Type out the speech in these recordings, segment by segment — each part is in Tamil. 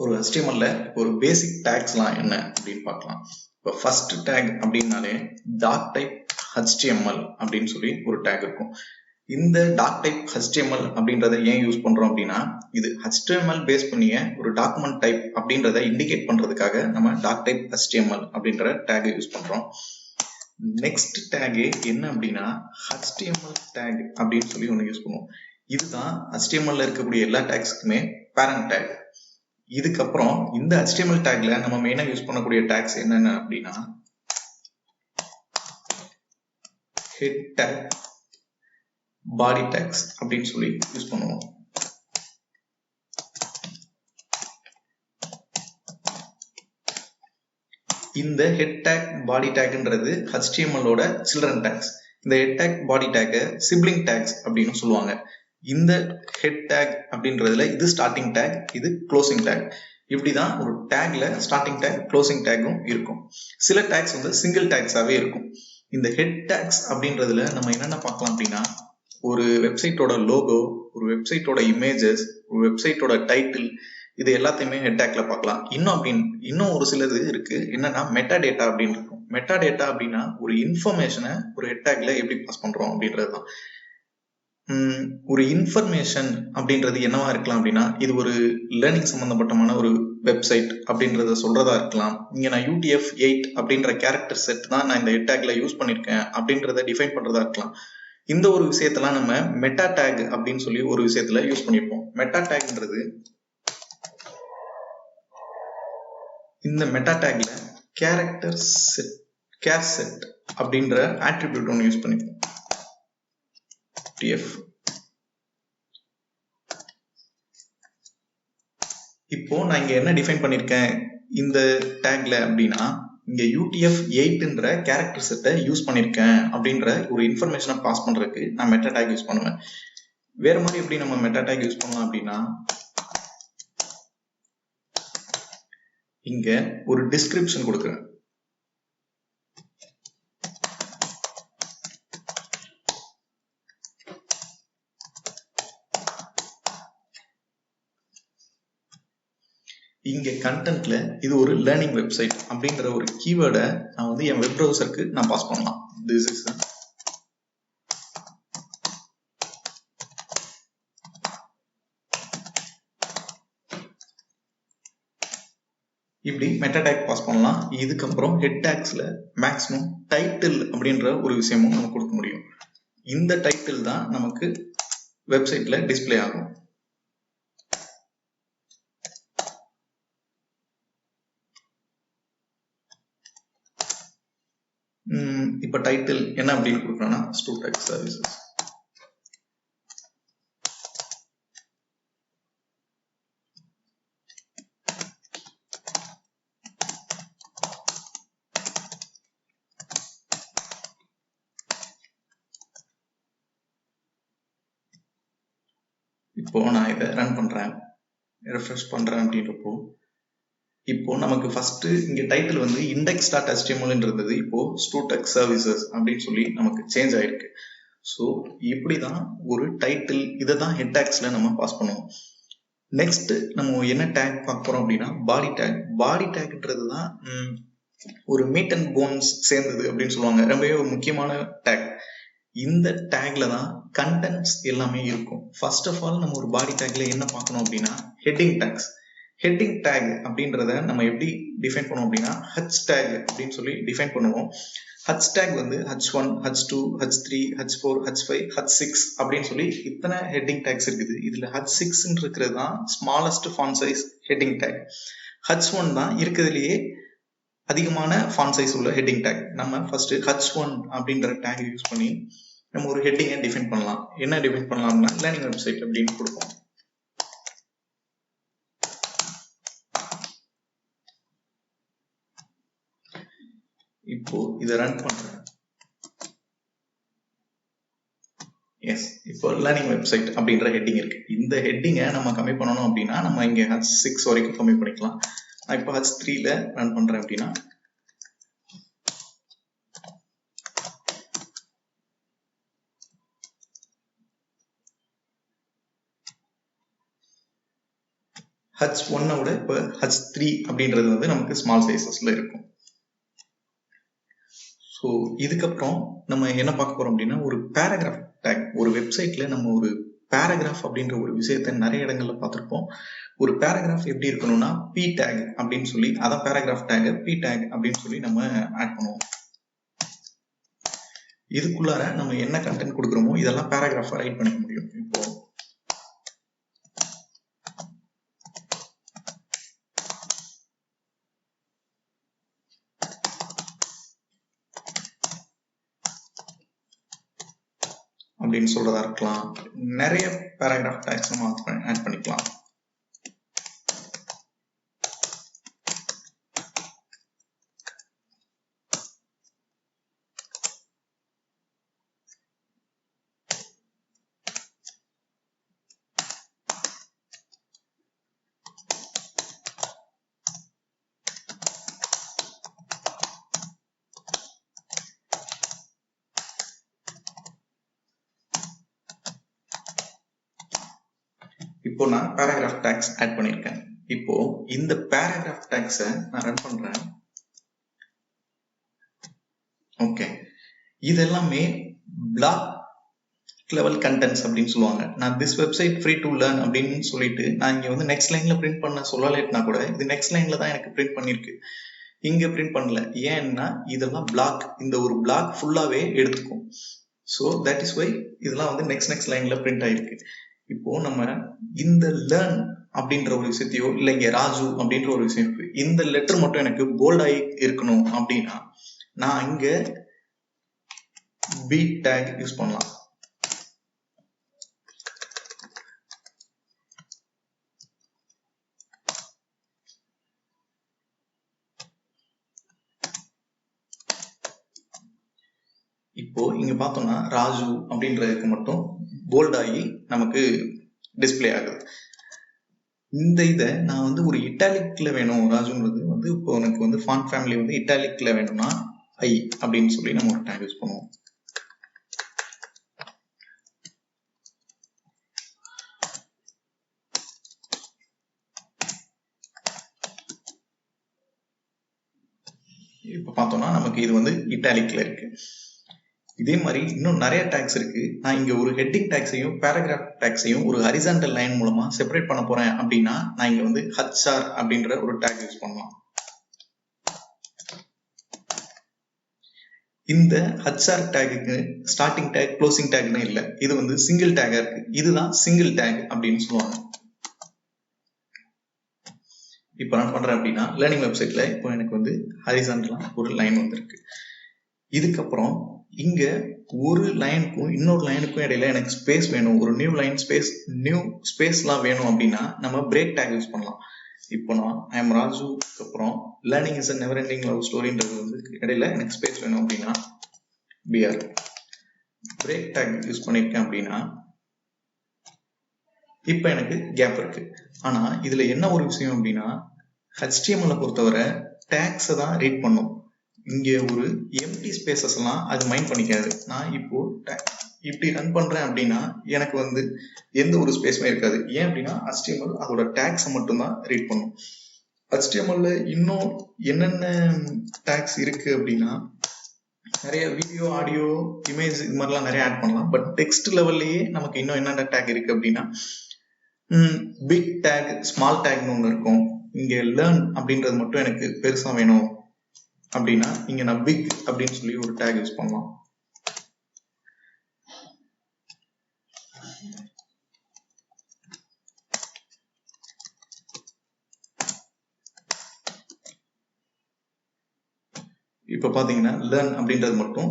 ஒரு HTML ஒரு பேசிக் டேக்ஸ்லாம் என்ன அப்படின்னு பார்க்கலாம். இப்போ ஃபர்ஸ்ட் டேக் அப்படின்னாலே டாக் டைப் HTML அப்படின்னு சொல்லி ஒரு டேக் இருக்கும். இந்த டாக் டைப் HTML அப்படின்றத ஏன் யூஸ் பண்றோம் அப்படின்னா, இது HTML பேஸ் பண்ணிய ஒரு டாக்குமெண்ட் டைப் அப்படின்றத இண்டிகேட் பண்றதுக்காக நம்ம டாக் டைப் HTML அப்படின்ற டேக் யூஸ் பண்றோம். நெக்ஸ்ட் டேக் என்ன அப்படின்னா HTML டேக் அப்படின்னு சொல்லி ஒன்று யூஸ் பண்ணுவோம். இதுதான் HTML இருக்கக்கூடிய எல்லா டேக்ஸ்க்குமே பேரண்ட் டேக். இதுக்கப்புறம் இந்த HTML டேக்ல நம்ம மெயினா யூஸ் பண்ணக்கூடிய டேக்ஸ் என்னென்ன அப்படின்னா ஹெட் டேக், பாடி டேக்ஸ் அப்படின்னு சொல்லி யூஸ் பண்ணுவோம். இந்த ஹெட் டேக் பாடி டேக்ன்றது HTML ஓட சில்ட்ரன் டேக்ஸ். இந்த ஹெட் டேக் பாடி டேக் சிப்ளிங் டேக்ஸ் அப்படின்னு சொல்லுவாங்க. இந்த ஹெட் டேக் அப்படின்றதுல இது ஸ்டார்டிங் டேக், இது க்ளோசிங் டேக். இப்படிதான் ஒரு டேக்ல ஸ்டார்டிங் டேக் க்ளோசிங் டேக்கும் இருக்கும். சில டேக்ஸ் வந்து சிங்கிள் டேக்ஸாவே இருக்கும். இந்த ஹெட் டேக்ஸ் அப்படின்றதுல நம்ம என்னென்ன பார்க்கலாம் அப்படின்னா ஒரு வெப்சைட்டோட லோகோ, ஒரு வெப்சைட்டோட இமேஜஸ், ஒரு வெப்சைட்டோட டைட்டில், இது எல்லாத்தையுமே ஹெட் டேக்ல பார்க்கலாம். இன்னும் ஒரு சிலது இருக்கு. என்னன்னா மெட்டா டேட்டா அப்படின்னு இருக்கும். மெட்டா டேட்டா அப்படின்னா ஒரு இன்ஃபர்மேஷனை ஒரு ஹெட் டேக்ல எப்படி பாஸ் பண்றோம் அப்படின்றது தான். ஒரு இன்ஃபர்மேஷன் அப்படின்றது என்னவா இருக்கலாம் அப்படின்னா, இது ஒரு லேர்னிங் சம்பந்தப்பட்டமான ஒரு வெப்சைட் அப்படின்றத சொல்றதா இருக்கலாம். இங்க நான் UTF-8 அப்படின்ற கேரக்டர் செட் தான் நான் இந்த ஹெட் டேக்ல யூஸ் பண்ணிருக்கேன் அப்படின்றத டிஃபைன் பண்றதா இருக்கலாம். இந்த ஒரு விஷயத்தெல்லாம் நம்ம மெட்டா டேக் அப்படின்னு சொல்லி ஒரு விஷயத்துல யூஸ் பண்ணிருப்போம். மெட்டா டேக்ன்றது இந்த மெட்டா டேக்ல கேரக்டர் செட், கேர் செட் அப்படின்ற ஆட்ரிபியூட் ஒன்று யூஸ் பண்ணிருப்போம். இப்போ நான் இங்க என்ன டிஃபைன் பண்ணிருக்கேன் இந்த டேக்ல அப்படின்னா, இங்க UTF-8ன்ற கேரக்டர் செட்டை யூஸ் பண்ணிருக்கேன் அப்படின்ற ஒரு இன்ஃபர்மேஷனை பாஸ் பண்றதுக்கு நான் மெட்டா டேக் யூஸ் பண்ணுவேன். வேற மாதிரி எப்படி நம்ம மெட்டா டேக் யூஸ் பண்ணலாம் அப்படின்னா, இங்க ஒரு டிஸ்கிரிப்ஷன் கொடுக்குறேன். இங்க கண்டென்ட்ல இது ஒரு லேர்னிங் வெப்சைட் அப்படின்ற ஒரு கீவேர்டை நான் வந்து என் வெப் ப்ரௌசருக்கு நான் பாஸ் பண்ணலாம். திஸ் இஸ் இப்படி மெட்டா டேக் பாஸ் பண்ணலாம். இதுக்கப்புறம் ஹெட் டேக்ஸ்ல மேக்ஸிமம் டைட்டில் அப்படின்ற ஒரு விஷயமும் நம்ம கொடுக்க முடியும். இந்த டைட்டில் தான் நமக்கு வெப்சைட்ல டிஸ்பிளே ஆகும். இப்ப டைட்டில் என்ன அப்படின்னு கொடுக்கறோம்னா ஸ்டூடெக் சர்வீசஸ். இப்போ நான் இதை ரன் பண்றேன், ரெஃப்ரெஷ் பண்றேன் அப்படின்றப்போ இப்போ நமக்கு ஃபர்ஸ்ட் இங்க டைட்டில் வந்து index.html இருந்தது. இப்போ ஸ்டூடெக் சர்வீசஸ் அப்படின்னு சொல்லி நமக்கு சேஞ்ச் ஆயிருக்கு. ஸோ இப்படிதான் ஒரு டைட்டில், இதை தான் ஹெட் டேக்ஸ்ல நம்ம பாஸ் பண்ணுவோம். நெக்ஸ்ட் நம்ம என்ன டேக் பார்க்க போறோம் அப்படின்னா பாடி டேக். பாடி டேக்ன்றது தான் ஒரு மீட் அண்ட் போன்ஸ் சேர்ந்தது அப்படின்னு சொல்லுவாங்க. ரொம்பவே ஒரு முக்கியமான டேக். இந்த டேக்ல தான் கண்டென்ட்ஸ் எல்லாமே இருக்கும். ஃபர்ஸ்ட் ஆஃப் ஆல் நம்ம ஒரு பாடி டேக்ல என்ன பார்க்கணும் அப்படின்னா ஹெட்டிங் டேக்ஸ். ஹெட்டிங் டேக் அப்படின்றத நம்ம எப்படி டிஃபைன் பண்ணுவோம் அப்படின்னா ஹச் டேக் அப்படின்னு சொல்லி டிஃபைன் பண்ணுவோம். ஹச் டேக் வந்து H1, H2, H3, H4, H5, H6 அப்படின்னு சொல்லி இத்தனை ஹெட்டிங் டேக்ஸ் இருக்குது. இதுல H6 இருக்கிறது தான் smallest font size heading tag. H1 தான் இருக்கிறதுலயே அதிகமான ஃபாண்ட் சைஸ் உள்ள ஹெட்டிங் டேக். நம்ம ஃபர்ஸ்ட் H1 அப்படின்ற டேக் யூஸ் பண்ணி நம்ம ஒரு ஹெட்டிங்கை டிஃபைன் பண்ணலாம். என்ன டிஃபைன் பண்ணலாம்னா லேர்னிங் வெப்சைட் அப்படின்னு கொடுப்போம். இப்போ இதை ரன் பண்றேன். எஸ், இப்போ லேர்னிங் வெப்சைட் அப்படின்ற ஹெட்டிங் இருக்கு. இந்த ஹெட்டிங்கை நம்ம கம்மி பண்ணணும் அப்படின்னா நம்ம இங்க H6 வரைக்கும் கம்மி பண்ணிக்கலாம். நான் இப்போ H3ல ரன் பண்றேன் அப்படின்னா H1 விட இப்போ H3 அப்படின்றது வந்து நமக்கு ஸ்மால் சைஸஸ்ல இருக்கும். ஸோ இதுக்கப்புறம் நம்ம என்ன பார்க்க போறோம் அப்படின்னா, ஒரு பேராகிராஃப் டேக். ஒரு வெப்சைட்ல நம்ம ஒரு பேராகிராஃப் அப்படின்ற ஒரு விஷயத்த நிறைய இடங்கள்ல பார்த்துருப்போம். ஒரு பேராகிராஃப் எப்படி இருக்கணும்னா பி டேக் அப்படின்னு சொல்லி, அதான் பேராகிராஃப் டேக் பி டேக் அப்படின்னு சொல்லி நம்ம ஆட் பண்ணுவோம். இதுக்குள்ளார நம்ம என்ன கண்டென்ட் கொடுக்குறோமோ இதெல்லாம் பேராகிராஃபா ரைட் பண்ணிக்க முடியும். இப்போ அப்படின்னு சொல்றதா இருக்கலாம், நிறைய பேராகிராஃப் டேக்ஸ் நம்ம ஆட் பண்ணிக்கலாம். இப்போ நான் பேராகிராஃப் டேக்ஸ் ஆட் பண்ணியிருக்கேன். இப்போ இந்த பேராகிராஃப் டேக்ஸை நான் ரன் பண்றேன். ஓகே, இதெல்லாமே பிளாக் லெவல் கண்டென்ட்ஸ் அப்படின்னு சொல்லுவாங்க. நான் this website free to learn அப்படின்னு சொல்லிட்டு நான் இங்க வந்து நெக்ஸ்ட் லைன்ல பிரிண்ட் பண்ண சொல்லலைன்னா கூட இது நெக்ஸ்ட் லைன்ல தான் எனக்கு பிரிண்ட் பண்ணிருக்கு, இங்க பிரிண்ட் பண்ணல. ஏன்னா இதெல்லாம் பிளாக், இந்த ஒரு பிளாக் ஃபுல்லாவே எடுத்துக்கும். ஸோ தட் இஸ் வை இதெல்லாம் வந்து நெக்ஸ்ட் லைன்ல பிரிண்ட் ஆயிருக்கு. இப்போ நம்ம இந்த லேர்ன் அப்படின்ற ஒரு விஷயத்தையோ இல்லை இங்க ராஜு அப்படின்ற ஒரு விஷயம் இருக்கு, இந்த லெட்டர் மட்டும் எனக்கு போல்ட் ஆகி இருக்கணும் அப்படின்னா நான் இங்க பி டேக் யூஸ் பண்ணலாம். இப்போ இங்க பார்த்தோம்னா ராஜு அப்படின்றதுக்கு மட்டும் போல்ட் ஆகி நமக்கு டிஸ்பிளே ஆகுது. இந்த இதை நான் வந்து ஒரு இட்டாலிக்ல வேணும், ராஜுன்றது வந்து இப்போ எனக்கு வந்து ஃபாண்ட் ஃபேமிலி வந்து இட்டாலிக்ல வேணும்னா ஐ அப்படின்னு சொல்லி நம்ம ஒரு டேக் யூஸ் பண்ணுவோம். இப்போ பார்த்தோம்னா நமக்கு இது வந்து இட்டாலிக்ல இருக்கு. இதே மாதிரி இன்னும் நிறைய டேக்ஸ் இருக்கு. நான் இங்க ஒரு ஹெட்டிங் டேக்ஸையும் பேராகிராஃப் டேக்ஸையும் ஒரு ஹரிசான்டல் லைன் மூலமா செப்பரேட் பண்ண போறேன் அப்படின்னா நான் இங்க வந்து HR அப்படின்ற ஒரு டேக் யூஸ் பண்ணலாம். இந்த HR டேக்கு ஸ்டார்டிங் டேக் க்ளோசிங் டேக்னு இல்லை, இது வந்து சிங்கிள் டேகா இருக்கு. இதுதான் சிங்கிள் டேக் அப்படின்னு சொல்லுவாங்க. இப்போ நான் பண்றேன் அப்படின்னா லேர்னிங் வெப்சைட்ல இப்போ எனக்கு வந்து ஹரிசான்டலா ஒரு லைன் வந்திருக்கு. இதுக்கப்புறம் இங்க ஒரு லைனுக்கும் இன்னொரு லைனுக்கும் இடையில எனக்கு ஸ்பேஸ் வேணும், ஒரு நியூ லைன் ஸ்பேஸ் நியூ ஸ்பேஸ்லாம் வேணும் அப்படின்னா நம்ம பிரேக் டேக் யூஸ் பண்ணலாம். இப்போ நான் ஐ எம் ராஜுக்கு அப்புறம் learning is a never ending love ஸ்டோரின்றது வந்து இடையில எனக்கு ஸ்பேஸ் வேணும் அப்படின்னா பிஆர் பிரேக் டேக் யூஸ் பண்ணிருக்கேன் அப்படின்னா இப்போ எனக்கு கேப் இருக்கு. ஆனா இதுல என்ன ஒரு விஷயம் அப்படின்னா HTML பொறுத்தவரை டேக்ஸை தான் ரீட் பண்ணும். இங்க ஒரு எம்டி ஸ்பேசஸ் எல்லாம் அது மைண்ட் பண்ணிக்காது. நான் இப்போ இப்படி ரன் பண்றேன் அப்படின்னா எனக்கு வந்து எந்த ஒரு ஸ்பேஸுமே இருக்காது. ஏன் அப்படின்னா HTML அதோட டேக்ஸை மட்டும்தான் ரீட் பண்ணும். HTML இன்னும் என்னென்ன டேக்ஸ் இருக்கு அப்படின்னா நிறைய வீடியோ, ஆடியோ, இமேஜ் இது மாதிரிலாம் நிறைய ஆட் பண்ணலாம். பட் டெக்ஸ்ட் லெவல்லையே நமக்கு இன்னும் என்னென்ன டேக் இருக்கு அப்படின்னா பிக் டேக், ஸ்மால் டேக்னு ஒன்று இருக்கும். இங்க லேர்ன் அப்படின்றது மட்டும் எனக்கு பெருசா வேணும் அப்படின்னா இங்க நான் பிக் அப்படின்னு சொல்லி ஒரு டேக் யூஸ் பண்ணலாம். இப்ப பாத்தீங்கன்னா லேர்ன் அப்படின்றது மட்டும்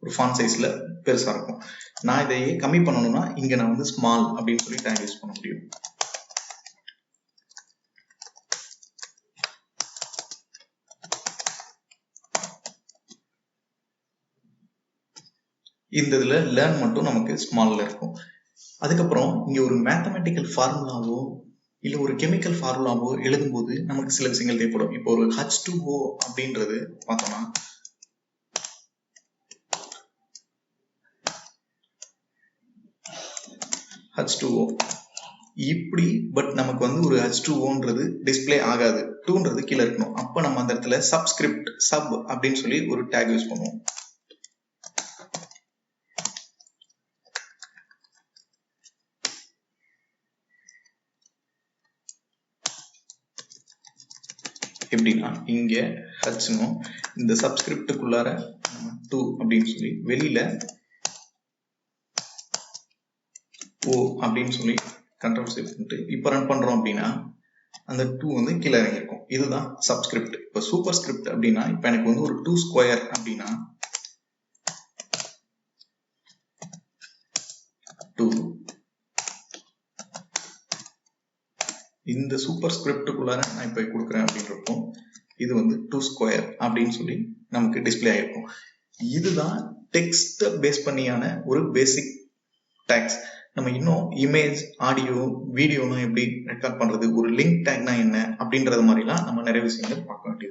ஒரு ஃபாண்ட் சைஸ்ல பெருசா இருக்கும். நான் இதையே கம்மி பண்ணணும்னா இங்க நான் வந்து ஸ்மால் அப்படின்னு சொல்லி டேக் யூஸ் பண்ண முடியும். இந்த இதுல லேர்ன் மட்டும் நமக்கு ஸ்மால்ல இருக்கும். அதுக்கப்புறம் இங்க ஒரு மேத்தமெட்டிக்கல் ஃபார்முலாவோ இல்ல ஒரு கெமிக்கல் ஃபார்முலாவோ எழுதும்போது நமக்கு சில விஷயங்கள் தேவைப்படும். இப்போ ஒரு H2O அப்படின்றது பார்த்தோம்னா H2O இப்படி பட் நமக்கு வந்து ஒரு H2Oன்றது டிஸ்பிளே ஆகாது, 2ன்றது கீழே இருக்கணும். அப்ப நம்ம அந்த இடத்துல சப்ஸ்கிரிப்ட் சப் அப்படின்னு சொல்லி ஒரு டேக் யூஸ் பண்ணுவோம். எப்படின்னா இங்க ஹச்னும் இந்த சப்ஸ்கிரிப்டுக்குள்ளார 2 அப்படின்னு சொல்லி வெளியில ஓ அப்படின்னு சொல்லி கண்ட்ரோல் சேவ் பண்ணிட்டு இப்ப ரன் பண்றோம் அப்படின்னா அந்த 2 வந்து கீழே இறங்கிருக்கும். இதுதான் சப்ஸ்கிரிப்ட். இப்ப சூப்பர் ஸ்கிரிப்ட் அப்படின்னா இப்ப எனக்கு வந்து ஒரு 2 ஸ்கொயர் அப்படின்னா 2 இந்த சூப்பர் ஸ்கிரிப்டுக்குள்ளார நான் இப்ப கொடுக்குறேன் அப்படின்றப்போ இது வந்து 2 ஸ்கொயர் அப்படின்னு சொல்லி நமக்கு டிஸ்பிளே ஆயிருக்கும். இதுதான் டெக்ஸ்ட் பேஸ் பண்ணியான ஒரு பேசிக் டேக்ஸ். நம்ம இன்னும் இமேஜ், ஆடியோ, வீடியோனும் எப்படி ரெக்கார்ட் பண்றது, ஒரு லிங்க் டேக்னா என்ன அப்படின்றது மாதிரிலாம் நம்ம நிறைய விஷயங்கள் பார்க்க வேண்டியது.